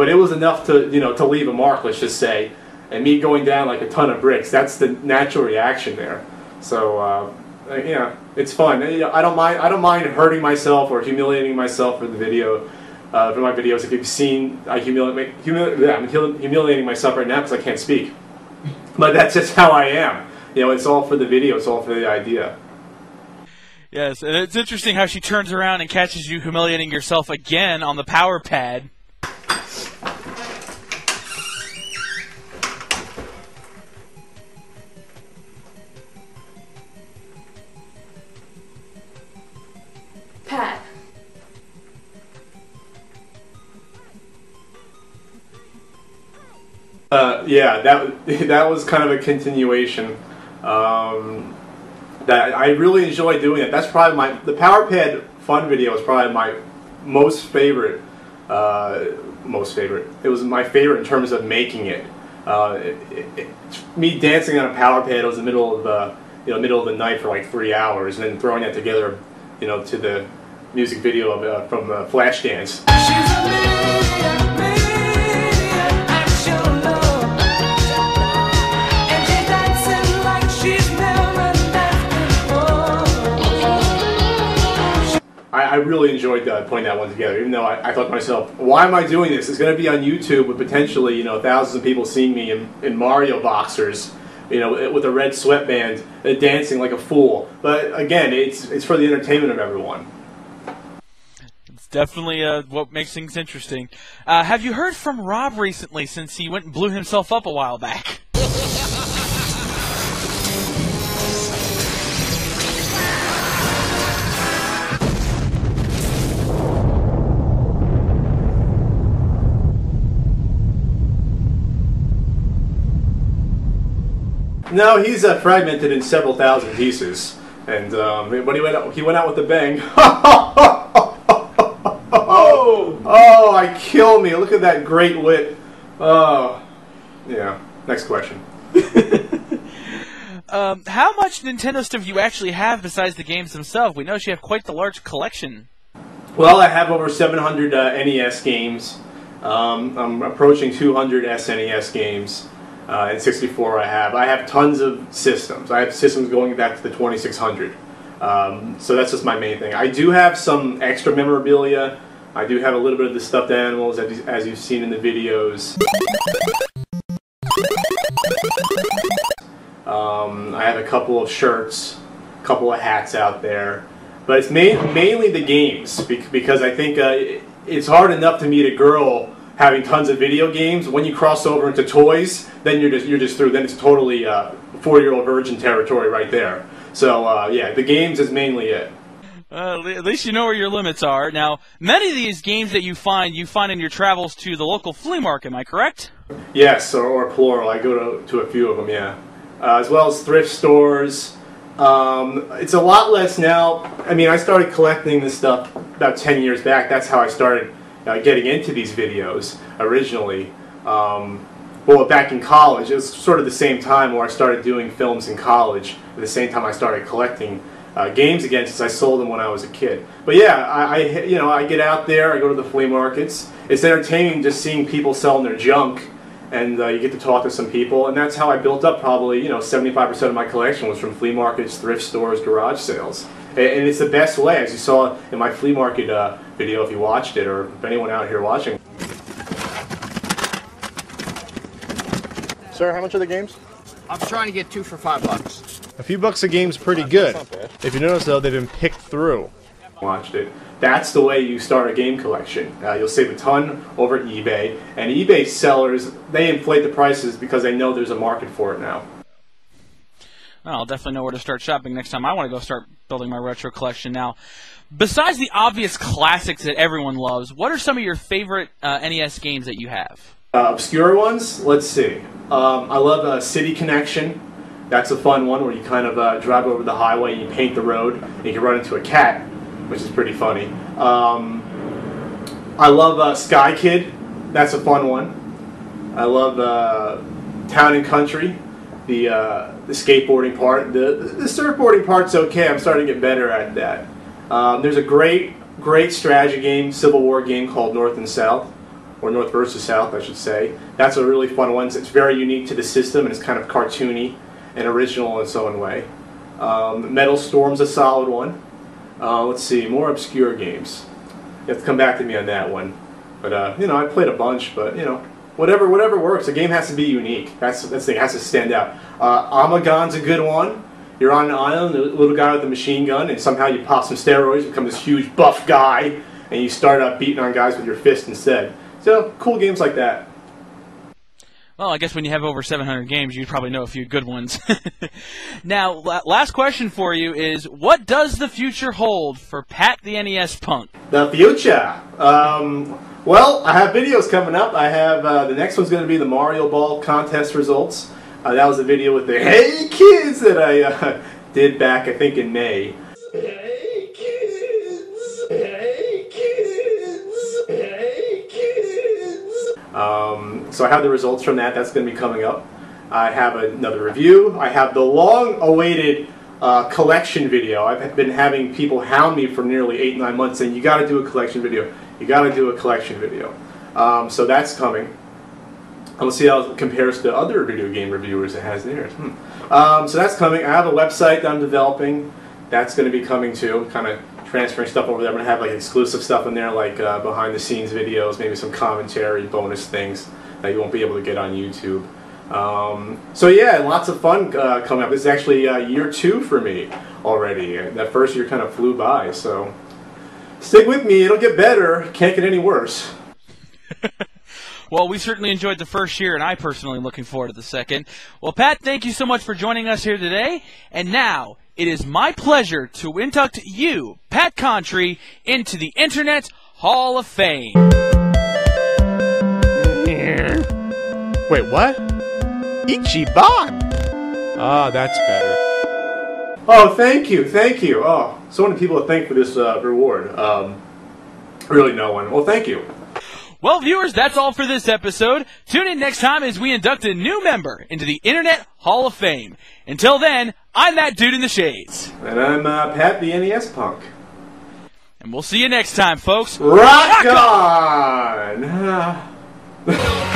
but it was enough to, to leave a mark, let's just say. And me going down like a ton of bricks, that's the natural reaction there. So, it's fun. I don't mind hurting myself or humiliating myself for the video, for my videos. If you've seen, I'm humiliating myself right now because I can't speak. But that's just how I am. It's all for the video. It's all for the idea. Yes, and it's interesting how she turns around and catches you humiliating yourself again on the power pad. Pat. Yeah, that was kind of a continuation. That I really enjoy doing it. That's probably the Power Pad Fun video is probably my most favorite. It was my favorite in terms of making it. Me dancing on a power pad. It was the middle of the night for like 3 hours, and then throwing that together, to the music video from Flashdance. I really enjoyed putting that one together, even though I thought to myself, why am I doing this? It's going to be on YouTube with potentially, thousands of people seeing me in Mario boxers, with a red sweatband, dancing like a fool. But again, it's for the entertainment of everyone. It's definitely what makes things interesting. Have you heard from Rob recently, since he went and blew himself up a while back? No, he's fragmented in several thousand pieces, and but he went out with a bang. Oh, I kill me! Look at that great wit. Oh, yeah. Next question. How much Nintendo stuff do you actually have besides the games themselves? We know you have quite the large collection. Well, I have over 700 NES games. I'm approaching 200 SNES games. And 64 I have tons of systems. I have systems going back to the 2600. So that's just my main thing. I do have some extra memorabilia. I do have a little bit of the stuffed animals, as you've seen in the videos. I have a couple of shirts, a couple of hats out there. But it's mainly the games, because I think it's hard enough to meet a girl having tons of video games. When you cross over into toys, then you're just through. Then it's totally 4-year-old virgin territory right there. So yeah, the games is mainly it. At least you know where your limits are. Now, many of these games that you find in your travels to the local flea market. Am I correct? Yes, or plural. I go to a few of them. Yeah, as well as thrift stores. It's a lot less now. I mean, I started collecting this stuff about 10 years back. That's how I started getting into these videos originally. Well, back in college, it was sort of the same time where I started doing films in college. At the same time, I started collecting games again, since I sold them when I was a kid. But yeah, I get out there. I go to the flea markets. It's entertaining just seeing people selling their junk, and you get to talk to some people. And that's how I built up probably 75% of my collection was from flea markets, thrift stores, garage sales. And it's the best way, as you saw in my flea market video, if you watched it, or if anyone out here watching. Sir, how much are the games? I'm trying to get 2 for $5. A few bucks a game's pretty good. If you notice, though, they've been picked through. Watched it. That's the way you start a game collection. You'll save a ton over at eBay, and eBay sellers, they inflate the prices because they know there's a market for it now. Well, I'll definitely know where to start shopping next time I want to go start building my retro collection. Now, besides the obvious classics that everyone loves, what are some of your favorite NES games that you have? Obscure ones? Let's see. I love City Connection. That's a fun one where you kind of drive over the highway and you paint the road and you can run into a cat, which is pretty funny. I love Sky Kid. That's a fun one. I love Town and Country. The skateboarding part. The surfboarding part's okay. I'm starting to get better at that. There's a great strategy game, Civil War game called North and South. or North versus South, I should say. That's a really fun one. It's very unique to the system, and it's kind of cartoony and original in its own way. Metal Storm's a solid one. Let's see, more obscure games. You have to come back to me on that one. But, you know, I played a bunch, but, you know, whatever works. A game has to be unique. That's the thing, it has to stand out. Amagon's a good one. You're on an island, a little guy with a machine gun, and somehow you pop some steroids, become this huge buff guy, and you start beating on guys with your fist instead. So, cool games like that. Well, I guess when you have over 700 games, you probably know a few good ones. Now, last question for you is, what does the future hold for Pat the NES Punk? The future? Well, I have videos coming up. I have, the next one's going to be the Mario Ball contest results. That was a video with the Hey Kids that I did back, I think, in May. Hey kids! Hey kids! Hey kids! So I have the results from that. That's going to be coming up. I have another review. I have the long-awaited collection video. I've been having people hound me for nearly 8-9 months saying, you got to do a collection video. You got to do a collection video. So that's coming. And we'll see how it compares to other video game reviewers it has theirs. So that's coming. I have a website that I'm developing. That's going to be coming too. Kind of transferring stuff over there. I'm going to have like exclusive stuff in there, like behind the scenes videos, maybe some commentary, bonus things that you won't be able to get on YouTube. So yeah, lots of fun coming up. This is actually year 2 for me already. That first year kind of flew by, so stick with me. It'll get better. Can't get any worse. Well, we certainly enjoyed the first year, and I personally am looking forward to the second. Well, Pat, thank you so much for joining us here today. And now, it is my pleasure to induct you, Pat Contri, into the Internet Hall of Fame. Wait, what? Ichiban! Ah, that's better. Oh, thank you, thank you. Oh, so many people to thank for this reward. Really no one. Well, thank you. Well, viewers, that's all for this episode. Tune in next time as we induct a new member into the Internet Hall of Fame. Until then, I'm that dude in the shades. And I'm Pat the NES Punk. And we'll see you next time, folks. Rock on!